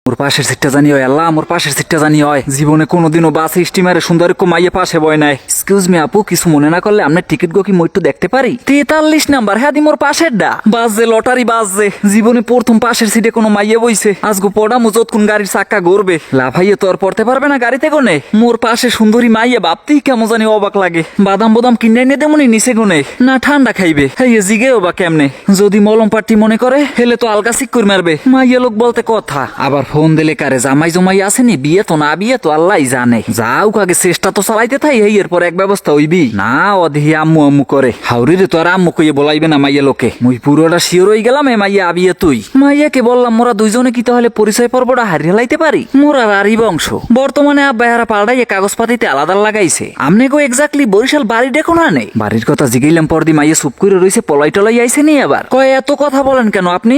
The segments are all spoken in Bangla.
মোর পাশের সিটটা জানি হয় আল্লাহ, মোর পাশের সিটটা জানি হয়। জীবনে কোনোদিনও বাস স্টিমারে সুন্দর মাইয়ে পাশে বয় নাই। এক্সকিউজ মি আপু, কিছু মনে না করলে আপনার টিকিট গো কি মই একটু দেখতে পারি? 43 নাম্বার। হ্যাঁ দি মোর পাশের ডা বাজছে, লটারি বাজছে। জীবনে প্রথম পাশের সিটে কোনো মাইয়ে বইছে। আজগো পড়া মুজত কোন গাড়ির চাক্কা গড়বে। লাফাইয়ে তো আর পড়তে পারবে না গাড়িতে কোনে। মোর পাশে সুন্দরী মাইয়ে ভাবতেই কেমন জানি অবাক লাগে। বাদাম বাদাম কিনে এনে দেমনি নিচে গুনে না ঠান্ডা খাইবে। হ্যাঁ জিগেও বা কেমনে, যদি মলম পার্টি মনে করে হেলে তো আলগা সিক করে মারবে। মাইয়ে লোক বলতে কথা, আবার ফোন দিলে কারে জামাই জমাই আসেনি, বিয়ে তো না বিয়ে তো আল্লাহ জানে। যাও কাগে চেষ্টা তো চালাইতে থাই, এই এরপর এক ব্যবস্থা হইবি না। অদেহি আম্মু আম্মু করে হাউরিরে তো আর আম্মু কইয়ে বলাইবে না মাইয়া লোকে। মুই পুরোটা শিওর হয়ে গেলাম এ মাইয়া আবিয়ে তুই। মাইয়াকে বললাম মোরা দুইজনে কি তাহলে পরিচয় পর্বটা হারিয়ে লাইতে পারি। মোরা আরই বংশ। বর্তমানে আব্বাহারা পাল্টাইয়ে কাগজপাতিতে আলাদা লাগাইছে। আমনে গো এক্স্যাক্টলি বরিশাল বাড়ি দেখো না নেই। বাড়ির কথা জিগাইলাম পর দি মাইয়া চুপ করে রইছে, পলাই টলাই আইছে নি আবার। কয় এত কথা বলেন কেন আপনি?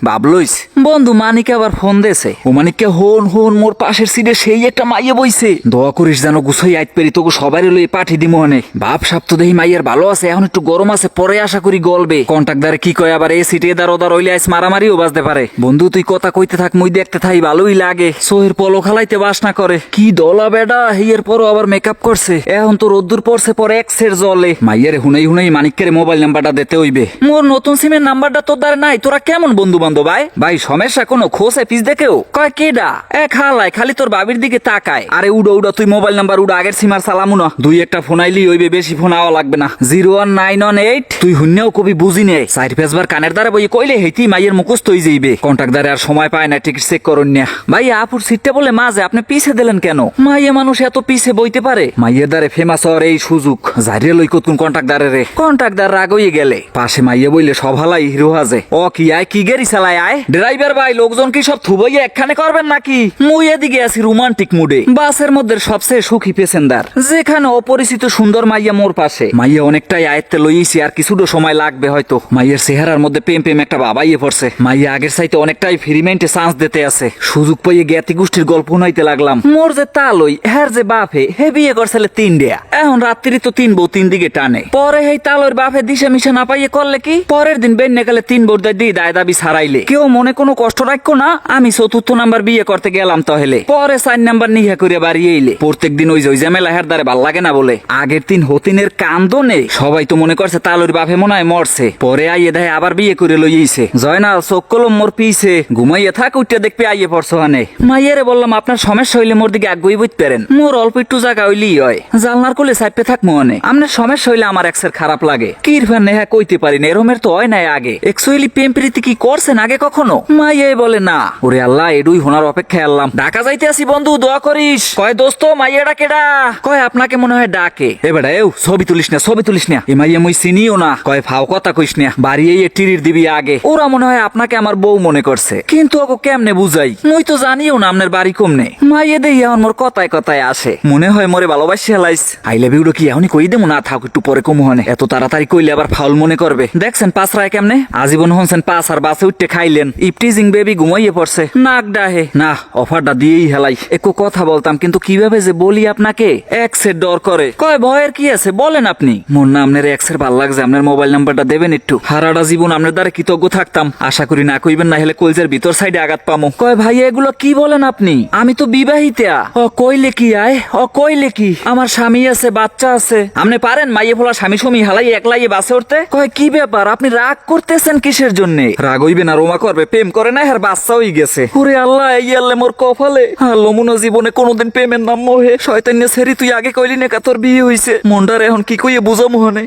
ভাবলইস বন্ধু মানিকে আবার ফোন দেছে। ও মানিককে হন হন মোর পাশের সিটে সেই একটা মাইয়া বইছে। দোয়া করিস যেন গুছাই আইত পেরি, তোকে সবাই লই পাঠি দিমো অনে। বাপ সাপ তো দেহি মাইয়ার ভালো আছে, এখন একটু গরম আছে, পরে আশা করি গলবে। কন্ট্রাক্টদারে কি কয় আবার এই সিটে দার ওদার হইলে আইস মারামারিও বাজতে পারে। বন্ধু তুই কথা কইতে থাক, মুই দেখতে থাই, ভালোই লাগে। সোহের পলো খালাইতে বাসনা করে কি দলা বেডা। হিয়ের পরও আবার মেকআপ করছে। এখন তো রোদ্দুর পড়ছে, পরে এক্সের জলে। মাইয়ারে হুনাই হুনাই মানিকের মোবাইল নাম্বারটা দিতে হইবে। মোর নতুন সিমের নাম্বারটা তোর দ্বারা নাই। তোরা কেমন বন্ধু বান্ধব ভাই? ভাই সমস্যা কোনো খোঁজে পিস দেখেও কয় কেডা এক হালাই খালি তোর বাবির দিকে তাকায়। আরে উড়ো উড়ো তুই মোবাইল নাম্বার উড়ো, আগের সিমার সালামু না। দুই একটা ফোন আইলি হইবে, বেশি ফোন আওয়া লাগবে না। 01918 তুই হুন্যাও কবি বুঝি নে। সাইড ফেসবার কানের দ্বারা বই কইলে হেইতি মাইয়ের মুখস্থ হই যাইবে। কন্ট্রাক্টদারে আর সময় পায় না, টিকিট চেক করুন না। ভাই আপুর সিটটা বলে মাঝে আপনি পিছে দিলেন কেন? মাইয়া মানুষ এত পিছে বইতে পারে? মাইয়ের দ্বারে ফেমাস হওয়ার এই সুযোগ জারিয়ে লই কতক্ষণ কন্ট্রাক্টদারে রে। কন্ট্রাক্টদার রাগ হইয়ে গেলে পাশে মাইয়া বইলে সব হালাই হিরো হাজে। ও কি আয় কি গেরি চালায় আয়। ড্রাইভার ভাই লোকজন কি সব থুবইয়ে একখানে করবেন নাকি? মুই এদিকে আছি রোমান্টিক মুডে। বাসের মধ্যে সবচেয়ে সুখী পেসেঞ্জার, যেখানে অপরিচিত সুন্দর মাইয়া মোর পাশে। মাইয়া অনেকটাই আয়ত্তে লইছি, আর কিছুটা সময় লাগবে হয়তো। মাইয়ের চেহারার মধ্যে প্রেম প্রেম একটা বাবাইয়ে পড়ছে। মাইয়া আগের চাইতে অনেকটাই ফ্রিমেন্টে চান্স দিতে আছে। সুযোগ পাইয়ে জ্ঞাতি গোষ্ঠীর গল্প শুনাইতে লাগলাম। মোর যে তালই হ্যার যে বাপে হে বিয়ে করছিলে 3 ডেয়া। এখন রাত্রি তো 3 বউ 3 দিকে টানে। পরে হেই তালর বাপে দিশা মিশা না পাইয়ে করলে কি পরের দিন বেন্নে গেলে 3 বোর দিয়ে দায় দাবি ছাড়াইলে কেউ মনে কোনো কষ্ট রাখো না। আমি 4র্থ নাম্বার বিয়ে করতে গেলাম তাহলে পরে 4 নাম্বার নিহা করে বাড়ি এলে প্রত্যেক দিন ওই ঝামেলা হের দ্বারে ভাল লাগে না বলে আগের দিন হতিনের কান্দো নেই। সবাই তো মনে করছে তালুর বাপে মনে হয় মরছে। পরে আইয়ে দেয় আবার বিয়ে করে লইছে। জয়নাল চোখ কলম মোর পিছে ঘুমাইয়ে থাক, উঠতে দেখবে আইয়ে পড়ছো হানে। মাইয়ারে বললাম আপনার সমস্যা হইলে মোর দিকে আগুই বুঝতে পারেন। মোর অল্প একটু জায়গা হইলেই হয়, জালনার কোলে সাইপে থাক মনে। আপনার সমস্যা হইলে আমার এক্সের খারাপ লাগে। কি ইরফান নেহা কইতে পারি না, এরমের তো হয় নাই আগে। একচুয়ালি প্রেম প্রীতি কি করছেন আগে কখনো? মাইয়াই বলে না। ওরে আল্লাহ এডুই হোনার অপেক্ষায় আল্লাম। ঢাকা যাইতে আসি বন্ধু, দোয়া করিস। কয় দোস্ত মাইয়াটা কেডা? কয় আপনাকে মনে হয় ডাকে। এ বেটা এও ছবি তুলিস না, ছবি তুলিস না। এ মাইয়া মুই চিনিও না। কয় ফাও কথা কইস না, বাড়ি এই টিরির দিবি আগে। ওরা মনে হয় আপনাকে আমার বউ মনে করছে, কিন্তু ওকে কেমনে বুঝাই? মুই তো জানিও না আপনার বাড়ি কমনে। মাইয়া দেই এখন মোর কথায় কথায় আসে, মনে হয় মোরে ভালোবাসি হেলাইস। আই লাভ ইউ কি এখনই কই দেবো না? থাক একটু পরে কমু হনে। এত তাড়াতাড়ি কইলে আবার ফাউল মনে করবে। দেখছেন পাঁচ রায় কেমনে আজীবন হনছেন পাঁচ, আর বাসে উঠতে খাইলেন। ইপটিজিং বেবি ঘুমাইয়ে পড়ছে, নাক ডাহে না। অফারটা দিয়েই হেলাই। একটু কথা বলতাম, কিন্তু কিভাবে যে বলি আপনাকে। এক্সের ডর করে। কয় ভয়ের কি আছে বলেন আপনি। মোর না আপনার এক্সের ভাল লাগছে, আপনার মোবাইল নাম্বারটা দেবেন একটু। হারাটা জীবন আপনার দ্বারা কৃতজ্ঞ থাকতাম। আশা করি না কইবেন, না হলে কলজের ভিতর সাইডে আঘাত পামো। কয় ভাই এগুলো কি বলেন আপনি? আমি তো বিবাহিতা। ও কইলে কি আয়? ও কইলে কি আমার স্বামী আছে, বাচ্চা আছে। আপনি পারেন মাইয়ে ফোলা স্বামী স্বামী হালাই একলাই বাসে উঠতে? কয় কি ব্যাপার, আপনি রাগ করতেছেন কিসের জন্য? রাগ হইবে না, রোমা করবে। প্রেম করে না, আর বাচ্চা হয়ে গেছে। ওরে আল্লাহ এই আল্লাহ মোর কপালে। লমুনা জীবনে কোনোদিন প্রেমের নাম মোহে শয়তান্য ছেড়ি তুই আগে কইলি না তোর বিয়ে হইছে। মন্ডার এখন কি কইয়ে বুঝামু হনে।